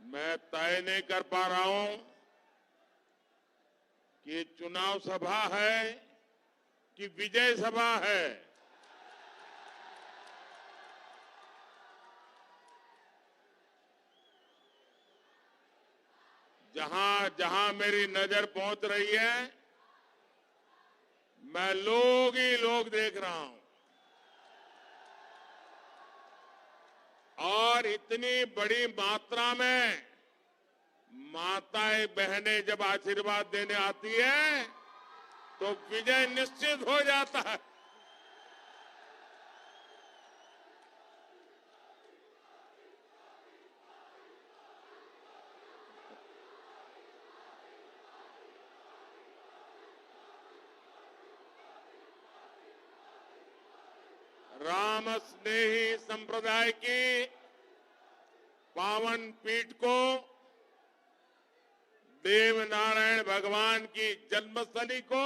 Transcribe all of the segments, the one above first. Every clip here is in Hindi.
मैं तय नहीं कर पा रहा हूं कि चुनाव सभा है कि विजय सभा है। जहां जहां मेरी नजर पहुंच रही है, मैं लोग ही लोग देख रहा हूं। और इतनी बड़ी मात्रा में माताएं बहनें जब आशीर्वाद देने आती है तो विजय निश्चित हो जाता है। राम स्नेही संप्रदाय की पावन पीठ को, देवनारायण भगवान की जन्मस्थली को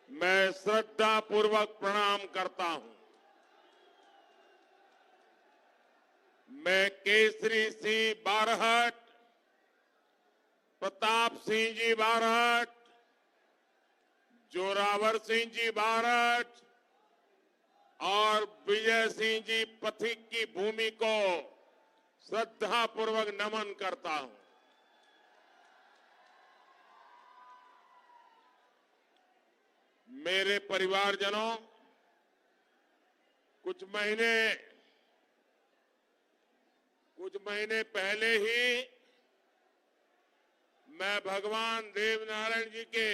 मैं श्रद्धा पूर्वक प्रणाम करता हूं। मैं केसरी सिंह बारहट, प्रताप सिंह जी बारहट, जोरावर सिंह जी बारहट और विजय सिंह जी पथिक की भूमि को श्रद्धा पूर्वक नमन करता हूं। मेरे परिवारजनों, कुछ महीने पहले ही मैं भगवान देवनारायण जी के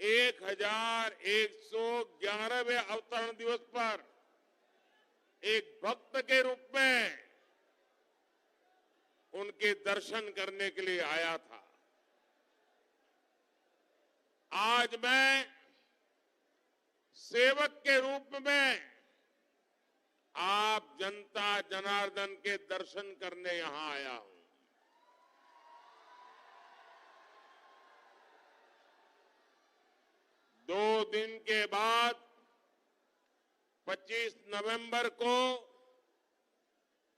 1111वें अवतरण दिवस पर एक भक्त के रूप में उनके दर्शन करने के लिए आया था। आज मैं सेवक के रूप में आप जनता जनार्दन के दर्शन करने यहां आया हूं। दो दिन के बाद 25 नवंबर को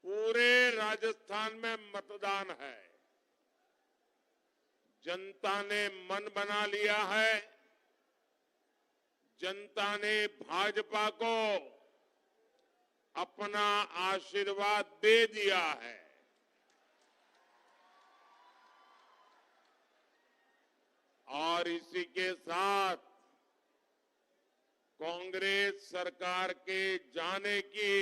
पूरे राजस्थान में मतदान है। जनता ने मन बना लिया है। जनता ने भाजपा को अपना आशीर्वाद दे दिया है। और इसी के साथ कांग्रेस सरकार के जाने की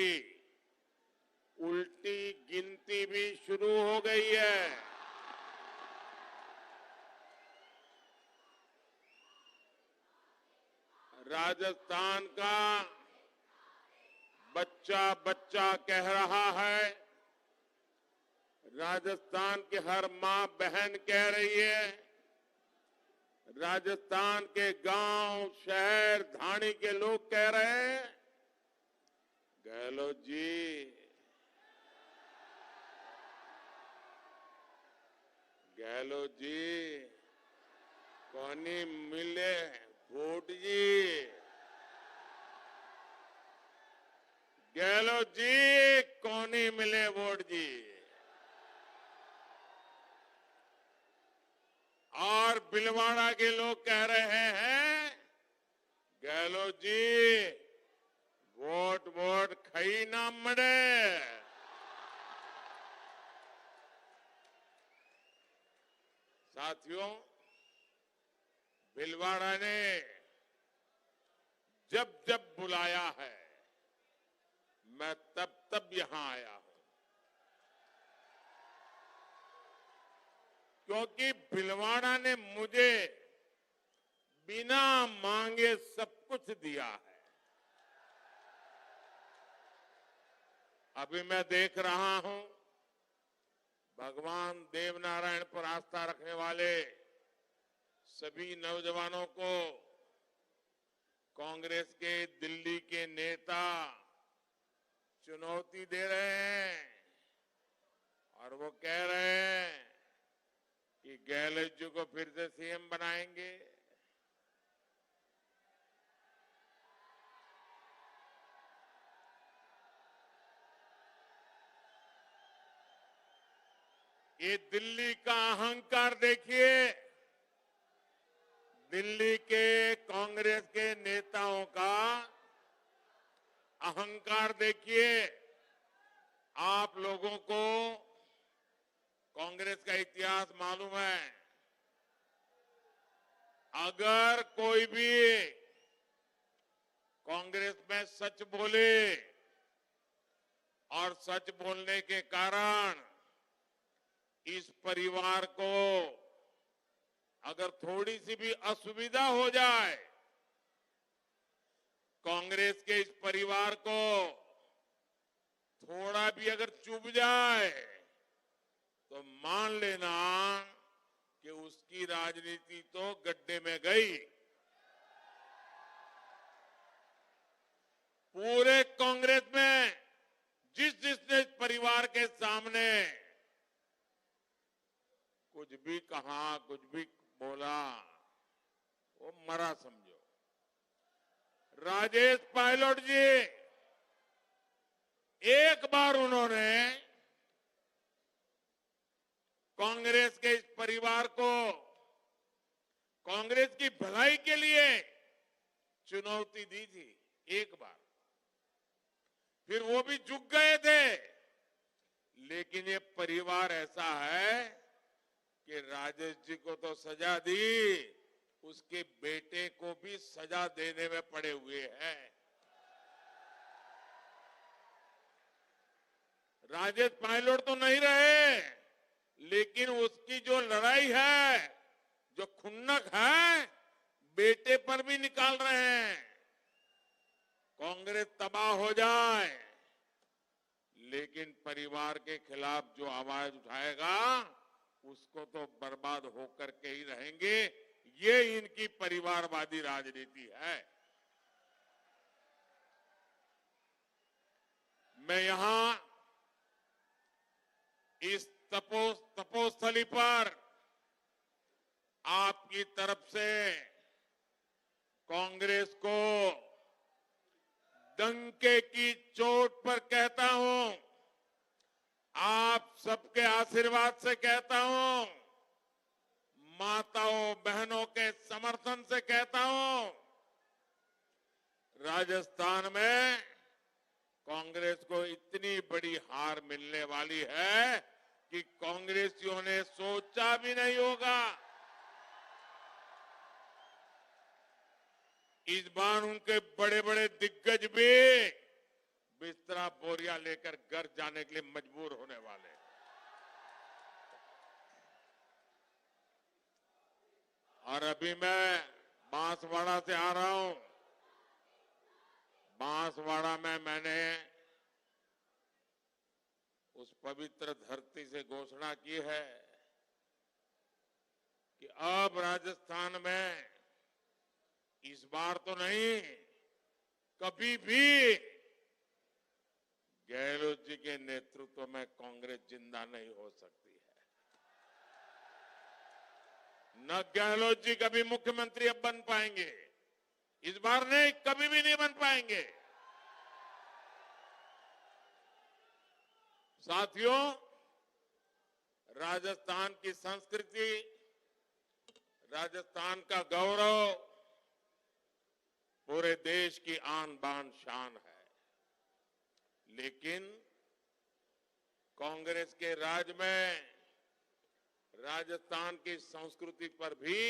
उल्टी गिनती भी शुरू हो गई है। राजस्थान का बच्चा बच्चा कह रहा है, राजस्थान की हर मां बहन कह रही है, राजस्थान के गांव शहर धाणी के लोग कह रहे हैं, गहलोत जी कौनी मिले वोट जी, गहलोत जी कौनी मिले वोट जी। और भिलवाड़ा के लोग कह रहे हैं, गहलोत जी वोट वोट खई ना मड़े। साथियों, भिलवाड़ा ने जब जब बुलाया है मैं तब तब यहां आया हूं, क्योंकि भिलवाड़ा ने मुझे बिना मांगे सब कुछ दिया है। अभी मैं देख रहा हूं, भगवान देवनारायण पर आस्था रखने वाले सभी नौजवानों को कांग्रेस के दिल्ली के नेता चुनौती दे रहे हैं और वो कह रहे हैं कि गहलोत जी को फिर से सीएम बनाएंगे। ये दिल्ली का अहंकार देखिए, दिल्ली के कांग्रेस के नेताओं का अहंकार देखिए। आप लोगों को कांग्रेस का इतिहास मालूम है। अगर कोई भी कांग्रेस में सच बोले और सच बोलने के कारण इस परिवार को अगर थोड़ी सी भी असुविधा हो जाए, कांग्रेस के इस परिवार को थोड़ा भी अगर चुभ जाए, तो मान लेना कि उसकी राजनीति तो गड्ढे में गई। पूरे कांग्रेस में जिसने इस परिवार के सामने कुछ भी कहा, कुछ भी बोला, वो मरा समझो। राजेश पायलट जी, एक बार उन्होंने कांग्रेस के इस परिवार को कांग्रेस की भलाई के लिए चुनौती दी थी, एक बार। फिर वो भी झुक गए थे। लेकिन ये परिवार ऐसा है कि राजेश जी को तो सजा दी, उसके बेटे को भी सजा देने में पड़े हुए हैं। राजेश पायलट तो नहीं रहे, लेकिन उसकी जो लड़ाई है, जो खुन्नक है, बेटे पर भी निकाल रहे हैं। कांग्रेस तबाह हो जाए, लेकिन परिवार के खिलाफ जो आवाज उठाएगा, उसको तो बर्बाद होकर के ही रहेंगे। ये इनकी परिवारवादी राजनीति है। मैं यहां इस तपोस्थली पर आपकी तरफ से कांग्रेस को डंके की चोट पर कहता हूं, आप सबके आशीर्वाद से कहता हूं, माताओं बहनों के समर्थन से कहता हूं, राजस्थान में कांग्रेस को इतनी बड़ी हार मिलने वाली है कि कांग्रेसियों ने सोचा भी नहीं होगा। इस बार उनके बड़े बड़े दिग्गज भी बिस्तरा बोरिया लेकर घर जाने के लिए मजबूर होने वाले। और अभी मैं बांसवाड़ा से आ रहा हूं। बांसवाड़ा में मैंने उस पवित्र धरती से घोषणा की है कि अब राजस्थान में इस बार तो नहीं, कभी भी गहलोत जी के नेतृत्व में कांग्रेस जिंदा नहीं हो सकती है। न गहलोत जी कभी मुख्यमंत्री अब बन पाएंगे, इस बार नहीं, कभी भी नहीं बन पाएंगे। साथियों, राजस्थान की संस्कृति, राजस्थान का गौरव पूरे देश की आन बान शान है। लेकिन कांग्रेस के राज में राजस्थान की संस्कृति पर भी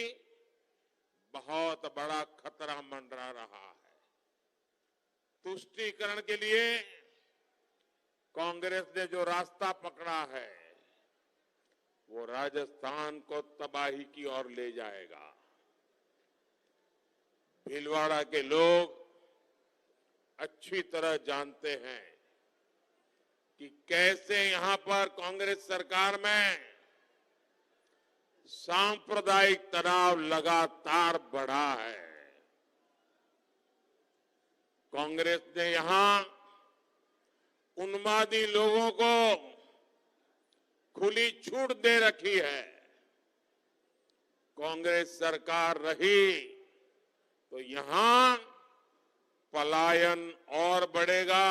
बहुत बड़ा खतरा मंडरा रहा है। तुष्टीकरण के लिए कांग्रेस ने जो रास्ता पकड़ा है, वो राजस्थान को तबाही की ओर ले जाएगा। भीलवाड़ा के लोग अच्छी तरह जानते हैं कि कैसे यहां पर कांग्रेस सरकार में सांप्रदायिक तनाव लगातार बढ़ा है। कांग्रेस ने यहां उन्मादी लोगों को खुली छूट दे रखी है। कांग्रेस सरकार रही तो यहां पलायन और बढ़ेगा,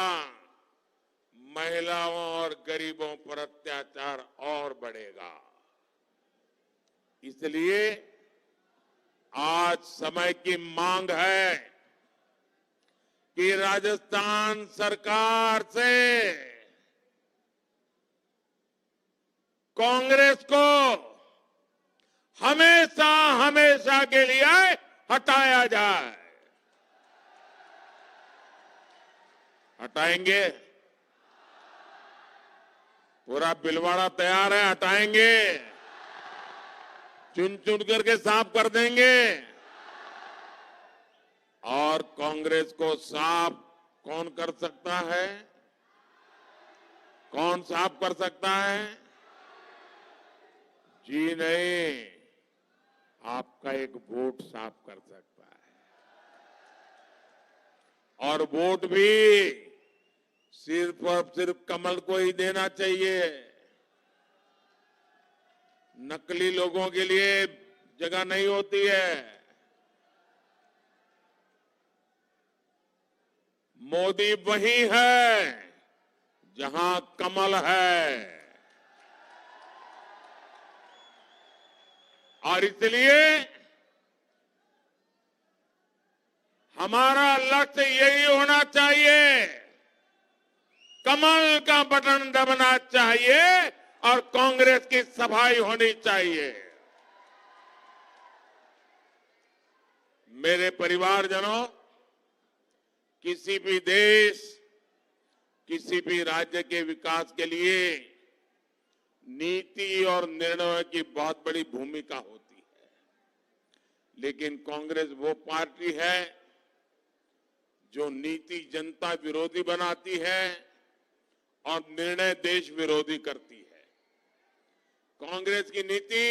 महिलाओं और गरीबों पर अत्याचार और बढ़ेगा। इसलिए आज समय की मांग है कि राजस्थान सरकार से कांग्रेस को हमेशा हमेशा के लिए हटाया जाए। हटाएंगे? पूरा बिलवाड़ा तैयार है, हटाएंगे, चुन चुन करके साफ कर देंगे। और कांग्रेस को साफ कौन कर सकता है? कौन साफ कर सकता है? जी नहीं, आपका एक वोट साफ कर सकता है। और वोट भी सिर्फ और सिर्फ कमल को ही देना चाहिए। नकली लोगों के लिए जगह नहीं होती है। मोदी वही है जहां कमल है। और इसलिए हमारा लक्ष्य यही होना चाहिए, कमल का बटन दबना चाहिए और कांग्रेस की सफाई होनी चाहिए। मेरे परिवारजनों, किसी भी देश, किसी भी राज्य के विकास के लिए नीति और निर्णयों की बहुत बड़ी भूमिका होती है। लेकिन कांग्रेस वो पार्टी है जो नीति जनता विरोधी बनाती है और निर्णय देश विरोधी करती है। कांग्रेस की नीति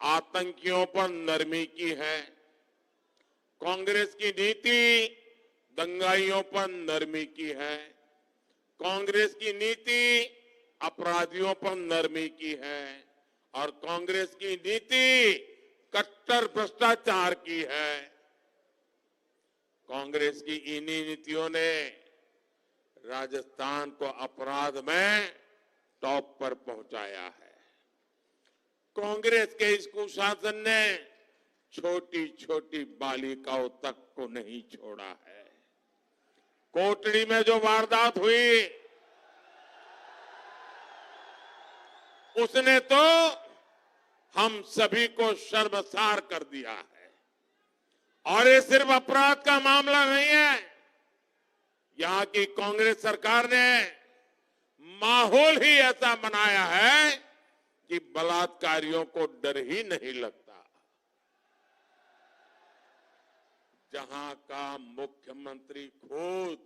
आतंकियों पर नरमी की है। कांग्रेस की नीति दंगाइयों पर नरमी की है। कांग्रेस की नीति अपराधियों पर नरमी की है। और कांग्रेस की नीति कट्टर भ्रष्टाचार की है। कांग्रेस की इन्हीं नीतियों ने राजस्थान को अपराध में टॉप पर पहुंचाया है। कांग्रेस के इस कुशासन ने छोटी छोटी बालिकाओं तक को नहीं छोड़ा है। कोटड़ी में जो वारदात हुई, उसने तो हम सभी को शर्मसार कर दिया है। और ये सिर्फ अपराध का मामला नहीं है। यहां की कांग्रेस सरकार ने माहौल ही ऐसा बनाया है कि बलात्कारियों को डर ही नहीं लगता। जहां का मुख्यमंत्री खुद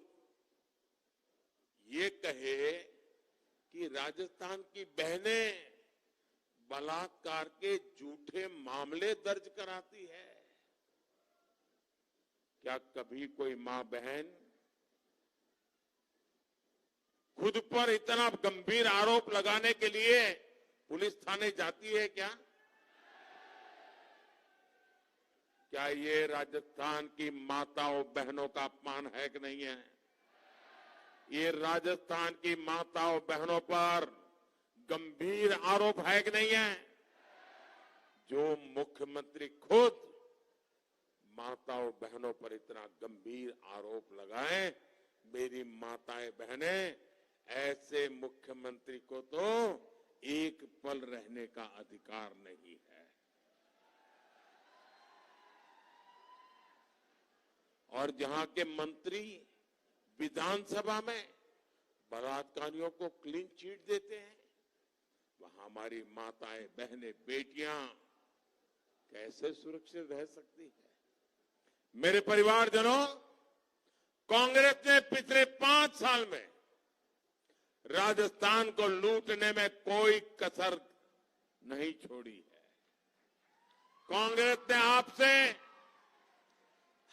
ये कहे कि राजस्थान की बहनें बलात्कार के झूठे मामले दर्ज कराती है। क्या कभी कोई मां बहन खुद पर इतना गंभीर आरोप लगाने के लिए पुलिस थाने जाती है क्या? क्या ये राजस्थान की माताओं बहनों का अपमान है कि नहीं है? ये राजस्थान की माताओं बहनों पर गंभीर आरोप है कि नहीं है? जो मुख्यमंत्री खुद माताओं बहनों पर इतना गंभीर आरोप लगाएं, मेरी माताएं बहनें, ऐसे मुख्यमंत्री को तो एक पल रहने का अधिकार नहीं है। और जहां के मंत्री विधानसभा में बलात्कारियों को क्लीन चिट देते हैं, वहां हमारी माताएं बहनें बेटियां कैसे सुरक्षित रह सकती है? मेरे परिवारजनों, कांग्रेस ने पिछले 5 साल में राजस्थान को लूटने में कोई कसर नहीं छोड़ी है। कांग्रेस ने आपसे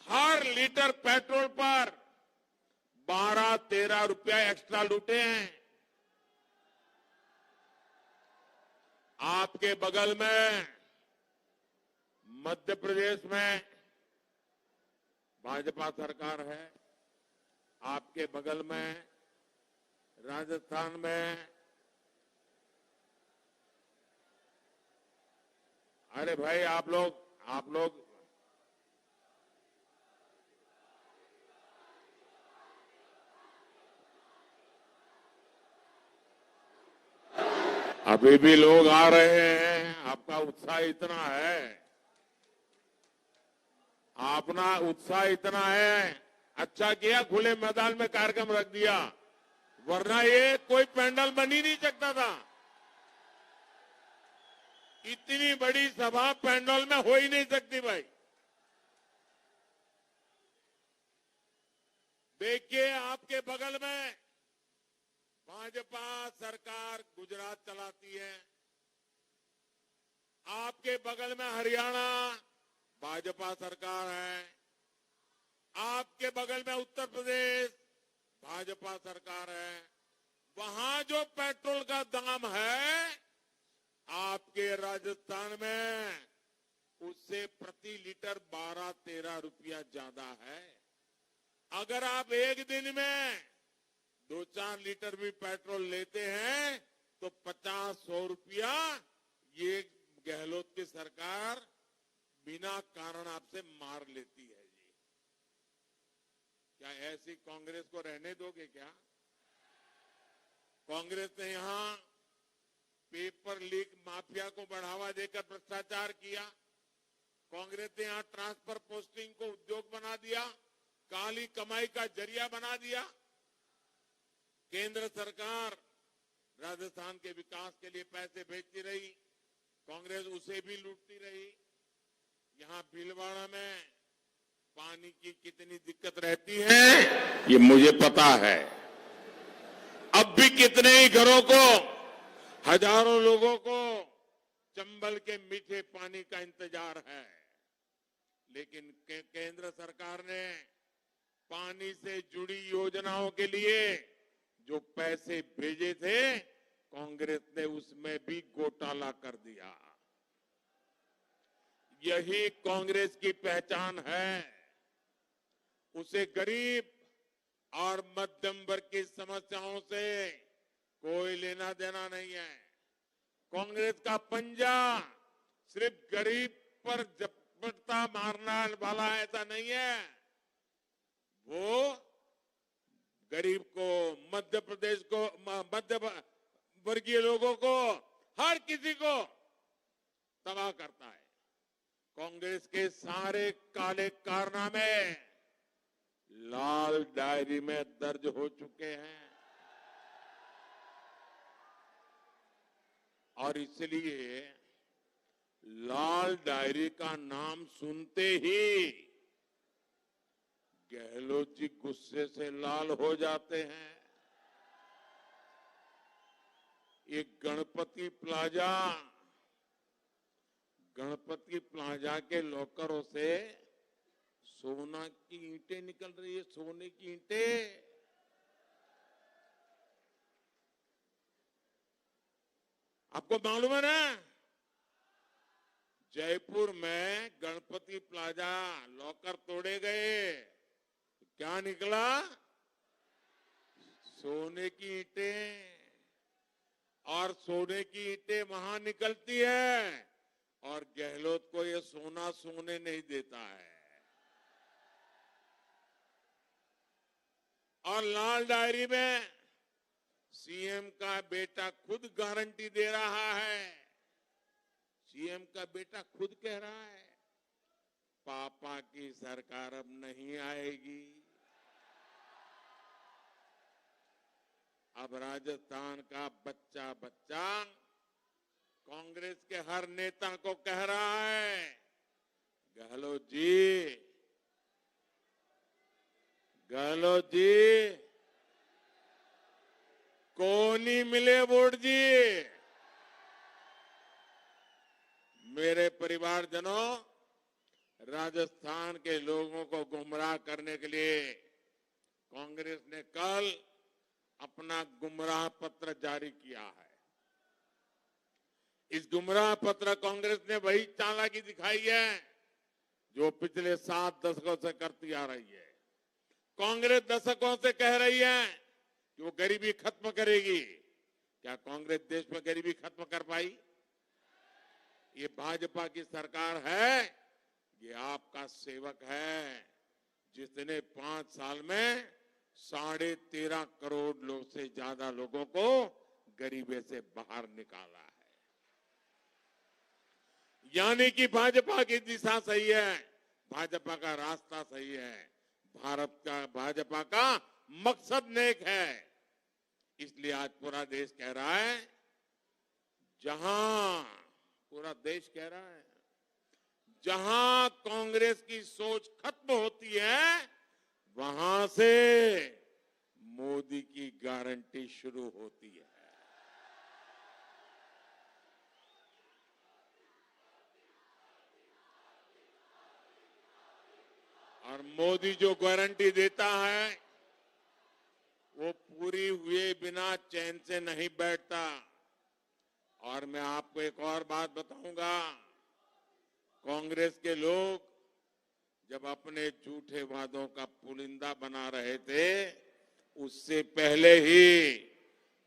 हर लीटर पेट्रोल पर 12-13 रुपया एक्स्ट्रा लूटे हैं। आपके बगल में मध्य प्रदेश में भाजपा सरकार है। आपके बगल में राजस्थान में, अरे भाई आप लोग अभी भी लोग आ रहे हैं। आपका उत्साह इतना है, अपना उत्साह इतना है। अच्छा किया खुले मैदान में कार्यक्रम रख दिया, वरना ये कोई पैंडल बन ही नहीं सकता था। इतनी बड़ी सभा पैंडल में हो ही नहीं सकती भाई। देखिए आपके बगल में भाजपा सरकार गुजरात चलाती है, आपके बगल में हरियाणा भाजपा सरकार है, आपके बगल में उत्तर प्रदेश भाजपा सरकार है। वहां जो पेट्रोल का दाम है आपके राजस्थान में उससे प्रति लीटर 12-13 रुपया ज्यादा है। अगर आप एक दिन में 2-4 लीटर भी पेट्रोल लेते हैं तो 50-100 रुपया ये गहलोत की सरकार बिना कारण आपसे मार लेती है जी। क्या ऐसी कांग्रेस को रहने दोगे क्या? कांग्रेस ने यहां पेपर लीक माफिया को बढ़ावा देकर भ्रष्टाचार किया। कांग्रेस ने यहां ट्रांसफर पोस्टिंग को उद्योग बना दिया, काली कमाई का जरिया बना दिया। केंद्र सरकार राजस्थान के विकास के लिए पैसे भेजती रही, कांग्रेस उसे भी लूटती रही। यहां भीलवाड़ा में पानी की कितनी दिक्कत रहती है ये मुझे पता है। अब भी कितने ही घरों को, हजारों लोगों को चंबल के मीठे पानी का इंतजार है। लेकिन केंद्र सरकार ने पानी से जुड़ी योजनाओं के लिए जो पैसे भेजे थे कांग्रेस ने उसमें भी घोटाला कर दिया। यही कांग्रेस की पहचान है। उसे गरीब और मध्यम वर्ग की समस्याओं से कोई लेना देना नहीं है। कांग्रेस का पंजा सिर्फ गरीब पर झपट्टा मारने वाला ऐसा नहीं है। वो गरीब को, मध्य प्रदेश को, मध्य वर्गीय लोगों को, हर किसी को तबाह करता है। कांग्रेस के सारे काले कारनामे लाल डायरी में दर्ज हो चुके हैं और इसलिए लाल डायरी का नाम सुनते ही गहलोत जी गुस्से से लाल हो जाते हैं। ये गणपति प्लाजा के लॉकरों से सोना की ईंटें निकल रही है, सोने की ईंटें। आपको मालूम है ना, जयपुर में गणपति प्लाजा लॉकर तोड़े गए, क्या निकला? सोने की ईंटें। और सोने की ईंटें वहां निकलती है और गहलोत को ये सोना सोने नहीं देता है। और लाल डायरी में सीएम का बेटा खुद गारंटी दे रहा है। सीएम का बेटा खुद कह रहा है पापा की सरकार अब नहीं आएगी। अब राजस्थान का बच्चा बच्चा कांग्रेस के हर नेता को कह रहा है गहलोत जी कोनी मिले वोट जी। मेरे परिवारजनों, राजस्थान के लोगों को गुमराह करने के लिए कांग्रेस ने कल अपना गुमराह पत्र जारी किया है। इस गुमराह पत्र कांग्रेस ने वही चालाकी दिखाई है जो पिछले 7 दशकों से करती आ रही है। कांग्रेस दशकों से कह रही है कि कि वो गरीबी खत्म करेगी। क्या कांग्रेस देश में गरीबी खत्म कर पाई? ये भाजपा की सरकार है, ये आपका सेवक है, जिसने 5 साल में 13.5 करोड़ लोग से ज्यादा लोगों को गरीबी से बाहर निकाला है। यानी कि भाजपा की दिशा सही है, भाजपा का रास्ता सही है, भारत का भाजपा का मकसद नेक है। इसलिए आज पूरा देश कह रहा है, पूरा देश कह रहा है, जहां कांग्रेस की सोच खत्म होती है, वहां से मोदी की गारंटी शुरू होती है। और मोदी जो गारंटी देता है, वो पूरी हुए बिना चैन से नहीं बैठता। और मैं आपको एक और बात बताऊंगा, कांग्रेस के लोग जब अपने झूठे वादों का पुलिंदा बना रहे थे, उससे पहले ही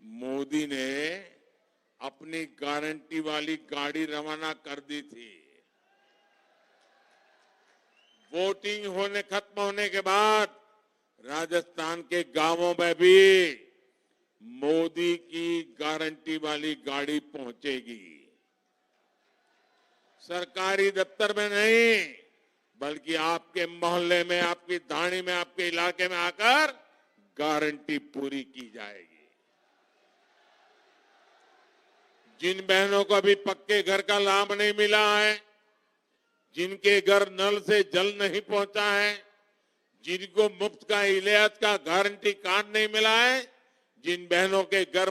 मोदी ने अपनी गारंटी वाली गाड़ी रवाना कर दी थी। वोटिंग खत्म होने के बाद राजस्थान के गांवों में भी मोदी की गारंटी वाली गाड़ी पहुंचेगी। सरकारी दफ्तर में नहीं, बल्कि आपके मोहल्ले में, आपकी धाणी में, आपके इलाके में आकर गारंटी पूरी की जाएगी। जिन बहनों को अभी पक्के घर का लाभ नहीं मिला है, जिनके घर नल से जल नहीं पहुंचा है, जिनको मुफ्त का इलाज का गारंटी कार्ड नहीं मिला है, जिन बहनों के घर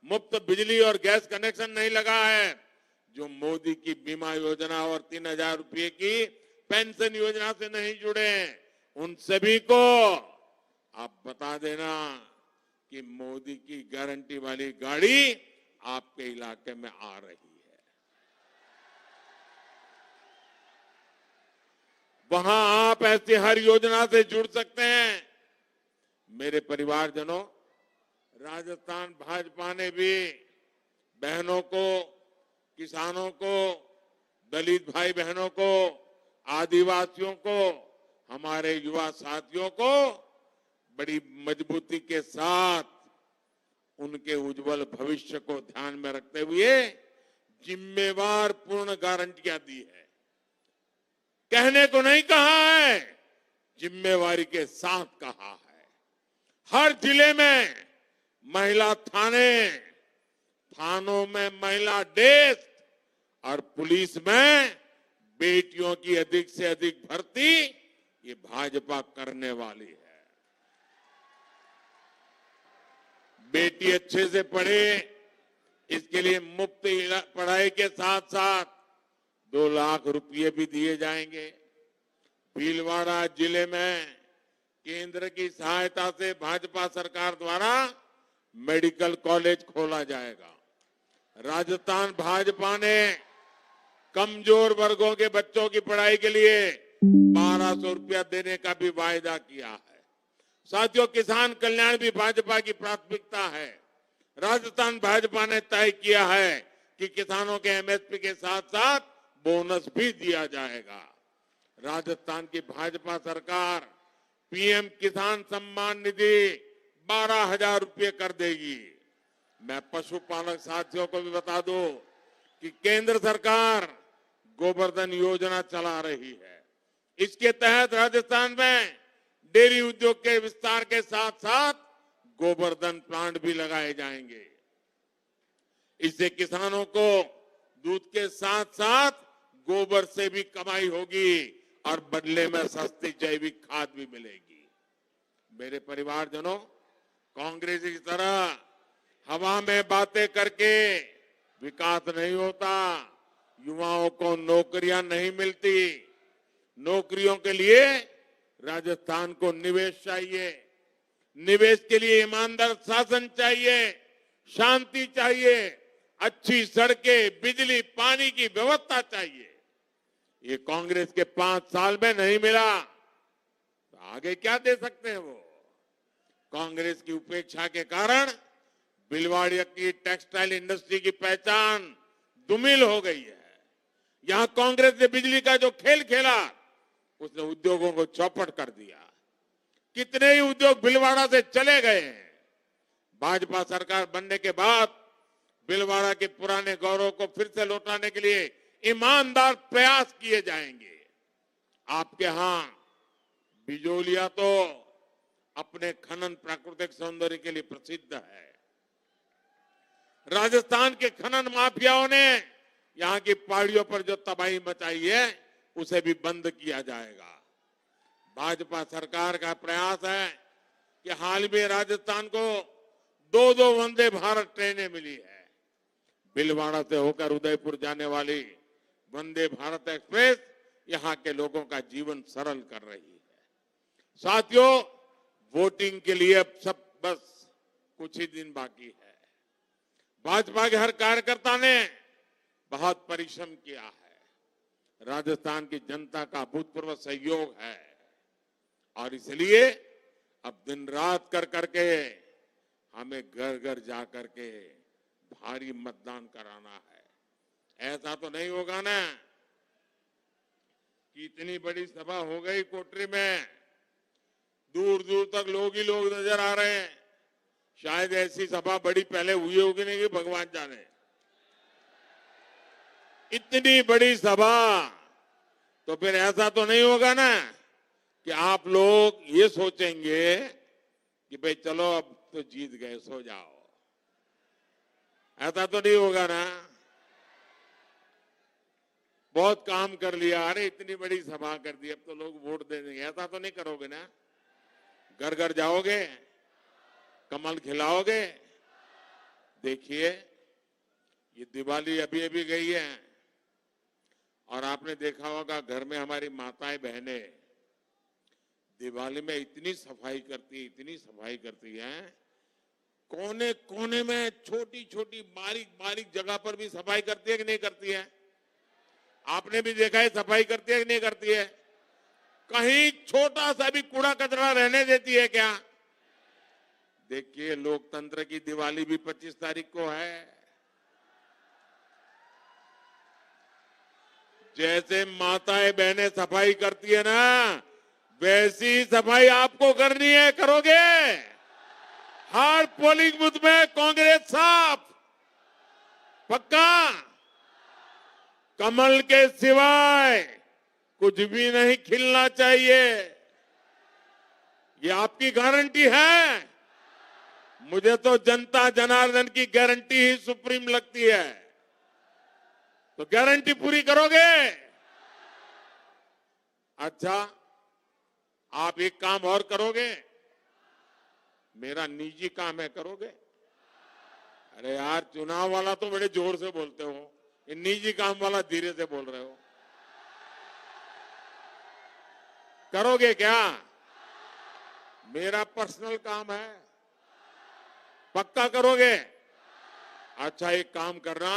मुफ्त बिजली और गैस कनेक्शन नहीं लगा है, जो मोदी की बीमा योजना और 3,000 रुपये की पेंशन योजना से नहीं जुड़े हैं, उन सभी को आप बता देना कि मोदी की गारंटी वाली गाड़ी आपके इलाके में आ रही है। वहां आप ऐसी हर योजना से जुड़ सकते हैं। मेरे परिवारजनों, राजस्थान भाजपा ने भी बहनों को, किसानों को, दलित भाई बहनों को, आदिवासियों को, हमारे युवा साथियों को बड़ी मजबूती के साथ उनके उज्जवल भविष्य को ध्यान में रखते हुए जिम्मेवार पूर्ण गारंटियां दी है। कहने को नहीं कहा है, जिम्मेवारी के साथ कहा है। हर जिले में महिला थानों में महिला डेस्क और पुलिस में बेटियों की अधिक से अधिक भर्ती ये भाजपा करने वाली है। बेटी अच्छे से पढ़े, इसके लिए मुफ्त पढ़ाई के साथ साथ 2 लाख रुपये भी दिए जाएंगे। भीलवाड़ा जिले में केंद्र की सहायता से भाजपा सरकार द्वारा मेडिकल कॉलेज खोला जाएगा। राजस्थान भाजपा ने कमजोर वर्गों के बच्चों की पढ़ाई के लिए 1200 रुपया देने का भी वायदा किया है। साथियों, किसान कल्याण भी भाजपा की प्राथमिकता है। राजस्थान भाजपा ने तय किया है कि किसानों के एमएसपी के साथ साथ बोनस भी दिया जाएगा। राजस्थान की भाजपा सरकार पीएम किसान सम्मान निधि 12,000 रुपये कर देगी। मैं पशुपालक साथियों को भी बता दूं कि केंद्र सरकार गोवर्धन योजना चला रही है। इसके तहत राजस्थान में डेयरी उद्योग के विस्तार के साथ साथ गोवर्धन प्लांट भी लगाए जाएंगे। इससे किसानों को दूध के साथ साथ गोबर से भी कमाई होगी और बदले में सस्ती जैविक खाद भी मिलेगी। मेरे परिवारजनों, कांग्रेस की तरह हवा में बातें करके विकास नहीं होता। युवाओं को नौकरियां नहीं मिलती। नौकरियों के लिए राजस्थान को निवेश चाहिए। निवेश के लिए ईमानदार शासन चाहिए, शांति चाहिए, अच्छी सड़कें, बिजली, पानी की व्यवस्था चाहिए। ये कांग्रेस के 5 साल में नहीं मिला, तो आगे क्या दे सकते हैं वो? कांग्रेस की उपेक्षा के कारण भिलवाड़ा की टेक्सटाइल इंडस्ट्री की पहचान धूमिल हो गई है। यहां कांग्रेस ने बिजली का जो खेल खेला, उसने उद्योगों को चौपट कर दिया। कितने ही उद्योग भिलवाड़ा से चले गए हैं। भाजपा सरकार बनने के बाद भिलवाड़ा के पुराने गौरव को फिर से लौटाने के लिए ईमानदार प्रयास किए जाएंगे। आपके यहां बिजोलिया तो अपने खनन प्राकृतिक सौंदर्य के लिए प्रसिद्ध है। राजस्थान के खनन माफियाओं ने यहां की पहाड़ियों पर जो तबाही मचाई है, उसे भी बंद किया जाएगा। भाजपा सरकार का प्रयास है कि हाल में राजस्थान को 2-2 वंदे भारत ट्रेनें मिली है। भिलवाड़ा से होकर उदयपुर जाने वाली वंदे भारत एक्सप्रेस यहां के लोगों का जीवन सरल कर रही है। साथियों, वोटिंग के लिए अब सब बस कुछ ही दिन बाकी है। भाजपा के हर कार्यकर्ता ने बहुत परिश्रम किया है। राजस्थान की जनता का अभूतपूर्व सहयोग है और इसलिए अब दिन रात कर करके हमें घर घर जा करके भारी मतदान कराना है। ऐसा तो नहीं होगा ना कि इतनी बड़ी सभा हो गई कोटरी में, दूर दूर तक लोग ही लोग नजर आ रहे हैं। शायद ऐसी सभा बड़ी पहले हुई होगी नहीं, कि भगवान जाने। इतनी बड़ी सभा, तो फिर ऐसा तो नहीं होगा ना कि आप लोग ये सोचेंगे कि भाई चलो अब तो जीत गए, सो जाओ। ऐसा तो नहीं होगा ना। बहुत काम कर लिया, अरे इतनी बड़ी सभा कर दी, अब तो लोग वोट दे देंगे, ऐसा तो नहीं करोगे ना। घर घर जाओगे, कमल खिलाओगे। देखिए, ये दिवाली अभी अभी गई है और आपने देखा होगा घर में हमारी माताएं बहनें दिवाली में इतनी सफाई करती हैं। कोने कोने में छोटी छोटी बारीक बारीक जगह पर भी सफाई करती है कि नहीं करती है? आपने भी देखा है, सफाई करती है कि नहीं करती है? कहीं छोटा सा भी कूड़ा कचरा रहने देती है क्या? देखिए, लोकतंत्र की दिवाली भी 25 तारीख को है। जैसे माताएं बहनें सफाई करती है ना, वैसी सफाई आपको करनी है। करोगे? हर पोलिंग बूथ में कांग्रेस साफ, पक्का। कमल के सिवाय कुछ भी नहीं खिलना चाहिए, ये आपकी गारंटी है। मुझे तो जनता जनार्दन की गारंटी ही सुप्रीम लगती है। तो गारंटी पूरी करोगे? अच्छा, आप एक काम और करोगे, मेरा निजी काम है, करोगे? अरे यार, चुनाव वाला तो बड़े जोर से बोलते हो, ये निजी काम वाला धीरे से बोल रहे हो। करोगे क्या? मेरा पर्सनल काम है, पक्का करोगे? अच्छा, एक काम करना,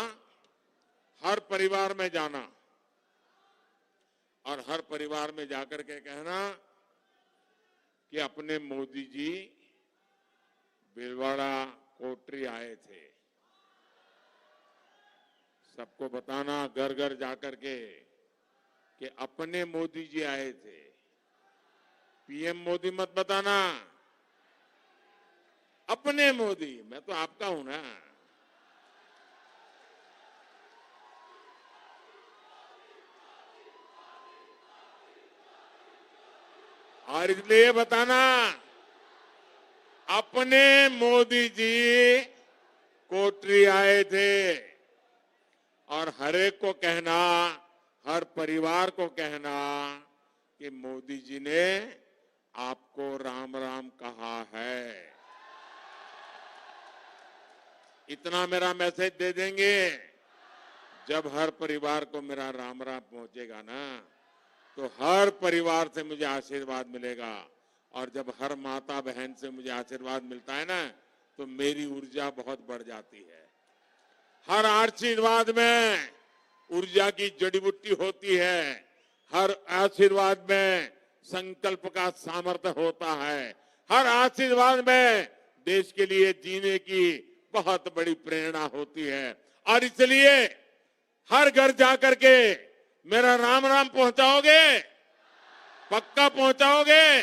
हर परिवार में जाना और हर परिवार में जाकर के कहना कि अपने मोदी जी भिलवाड़ा कोटरी आए थे। सबको बताना घर घर जाकर के कि अपने मोदी जी आए थे। पीएम मोदी मत बताना, अपने मोदी। मैं तो आपका हूं ना। और इसलिए बताना, अपने मोदी जी कोटरी आए थे। और हर एक को कहना, हर परिवार को कहना कि मोदी जी ने आपको राम राम कहा है। इतना मेरा मैसेज दे देंगे, जब हर परिवार को मेरा राम राम पहुंचेगा ना, तो हर परिवार से मुझे आशीर्वाद मिलेगा। और जब हर माता बहन से मुझे आशीर्वाद मिलता है ना, तो मेरी ऊर्जा बहुत बढ़ जाती है। हर आशीर्वाद में ऊर्जा की जड़ी बूटी होती है। हर आशीर्वाद में संकल्प का सामर्थ्य होता है। हर आशीर्वाद में देश के लिए जीने की बहुत बड़ी प्रेरणा होती है। और इसलिए हर घर जाकर के मेरा राम राम पहुंचाओगे? पक्का पहुंचाओगे?